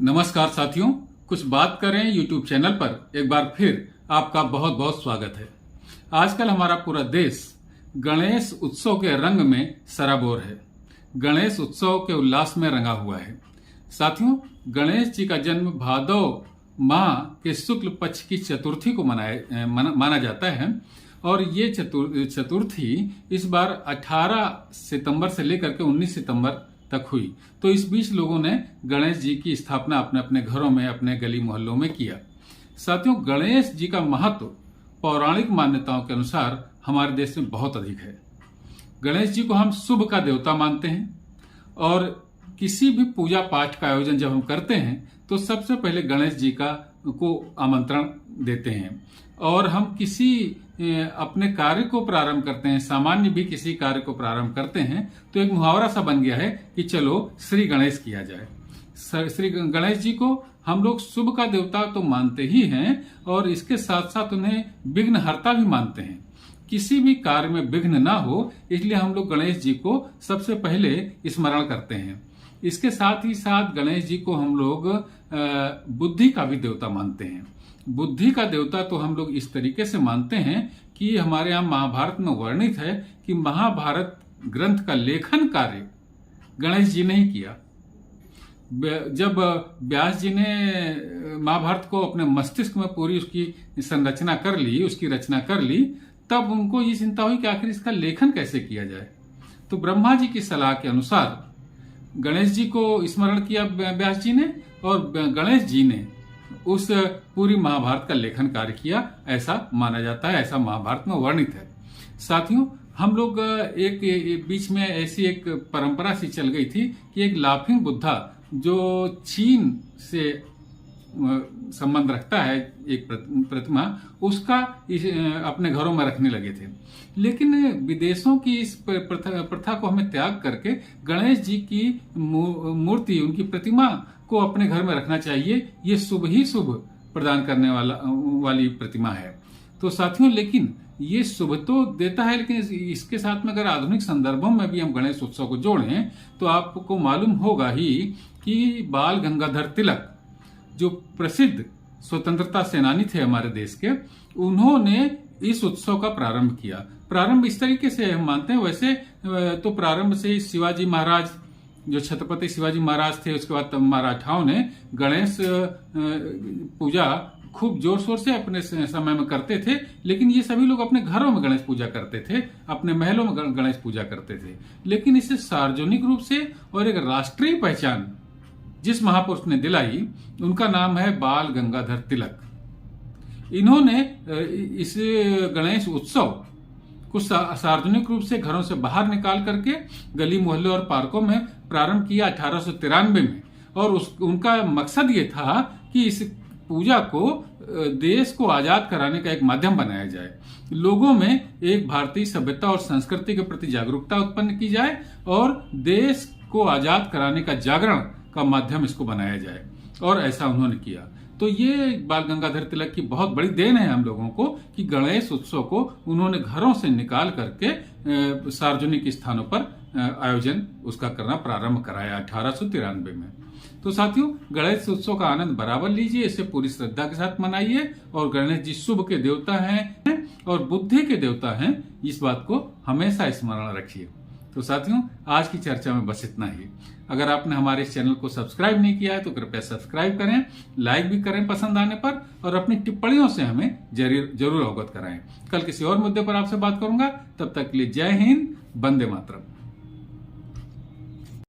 नमस्कार साथियों, कुछ बात करें यूट्यूब चैनल पर एक बार फिर आपका बहुत बहुत स्वागत है। आजकल हमारा पूरा देश गणेश उत्सव के रंग में सराबोर है। गणेश उत्सव के उल्लास में रंगा हुआ है। साथियों, गणेश जी का जन्म भादव माह के शुक्ल पक्ष की चतुर्थी को माना जाता है और ये चतुर्थी इस बार 18 सितंबर से लेकर के 19 सितंबर तक हुई। तो इस बीच लोगों ने गणेश जी की स्थापना अपने अपने घरों में, अपने गली मोहल्लों में किया। साथियों, गणेश जी का महत्व पौराणिक मान्यताओं के अनुसार हमारे देश में बहुत अधिक है। गणेश जी को हम शुभ का देवता मानते हैं और किसी भी पूजा पाठ का आयोजन जब हम करते हैं तो सबसे पहले गणेश जी को आमंत्रण देते हैं और हम किसी अपने कार्य को प्रारंभ करते हैं, सामान्य भी किसी कार्य को प्रारंभ करते हैं तो एक मुहावरा सा बन गया है कि चलो श्री गणेश किया जाए। श्री गणेश जी को हम लोग शुभ का देवता तो मानते ही हैं और इसके साथ साथ उन्हें विघ्नहर्ता भी मानते हैं। किसी भी कार्य में विघ्न ना हो इसलिए हम लोग गणेश जी को सबसे पहले स्मरण करते हैं। इसके साथ ही साथ गणेश जी को हम लोग बुद्धि का भी देवता मानते हैं। बुद्धि का देवता तो हम लोग इस तरीके से मानते हैं कि हमारे यहाँ महाभारत में वर्णित है कि महाभारत ग्रंथ का लेखन कार्य गणेश जी ने ही किया। जब व्यास जी ने महाभारत को अपने मस्तिष्क में पूरी उसकी संरचना कर ली, उसकी रचना कर ली, तब उनको ये चिंता हुई कि आखिर इसका लेखन कैसे किया जाए। तो ब्रह्मा जी की सलाह के अनुसार गणेश जी को स्मरण किया व्यास जी ने और गणेश जी ने उस पूरी महाभारत का लेखन कार्य किया, ऐसा माना जाता है, ऐसा महाभारत में वर्णित है। साथियों, हम लोग एक बीच में ऐसी एक परंपरा सी चल गई थी कि एक लाफिंग बुद्धा जो चीन से संबंध रखता है, एक प्रतिमा, उसका अपने घरों में रखने लगे थे। लेकिन विदेशों की इस प्रथा को हमें त्याग करके गणेश जी की मूर्ति, उनकी प्रतिमा को अपने घर में रखना चाहिए। ये शुभ ही शुभ प्रदान करने वाली प्रतिमा है। तो साथियों, लेकिन ये शुभ तो देता है, लेकिन इसके साथ में अगर आधुनिक संदर्भों में भी हम गणेश उत्सव को जोड़ें तो आपको मालूम होगा ही कि बाल गंगाधर तिलक जो प्रसिद्ध स्वतंत्रता सेनानी थे हमारे देश के, उन्होंने इस उत्सव का प्रारंभ किया। प्रारंभ इस तरीके से हम मानते हैं, वैसे तो प्रारंभ से शिवाजी महाराज, जो छत्रपति शिवाजी महाराज थे, उसके बाद मराठाओं ने गणेश पूजा खूब जोर शोर से अपने समय में करते थे। लेकिन ये सभी लोग अपने घरों में गणेश पूजा करते थे, अपने महलों में गणेश पूजा करते थे। लेकिन इसे सार्वजनिक रूप से और एक राष्ट्रीय पहचान जिस महापुरुष ने दिलाई, उनका नाम है बाल गंगाधर तिलक। इन्होंने इस गणेश उत्सव कुछ सार्वजनिक रूप से घरों से बाहर निकाल करके गली मोहल्ले और पार्कों में प्रारंभ किया 1893 में। और उनका मकसद ये था कि इस पूजा को देश को आजाद कराने का एक माध्यम बनाया जाए, लोगों में एक भारतीय सभ्यता और संस्कृति के प्रति जागरूकता उत्पन्न की जाए और देश को आजाद कराने का जागरण का माध्यम इसको बनाया जाए। और ऐसा उन्होंने किया। तो ये बाल गंगाधर तिलक की बहुत बड़ी देन है हम लोगों को कि गणेश उत्सव को उन्होंने घरों से निकाल करके सार्वजनिक स्थानों पर आयोजन उसका करना प्रारंभ कराया 1893 में। तो साथियों, गणेश उत्सव का आनंद बराबर लीजिए, इसे पूरी श्रद्धा के साथ मनाइए और गणेश जी शुभ के देवता हैं और बुद्धि के देवता हैं, इस बात को हमेशा स्मरण रखिए। तो साथियों, आज की चर्चा में बस इतना ही। अगर आपने हमारे इस चैनल को सब्सक्राइब नहीं किया है तो कृपया सब्सक्राइब करें, लाइक भी करें पसंद आने पर और अपनी टिप्पणियों से हमें जरूर अवगत कराएं। कल किसी और मुद्दे पर आपसे बात करूंगा। तब तक के लिए जय हिंद, वंदे मातरम।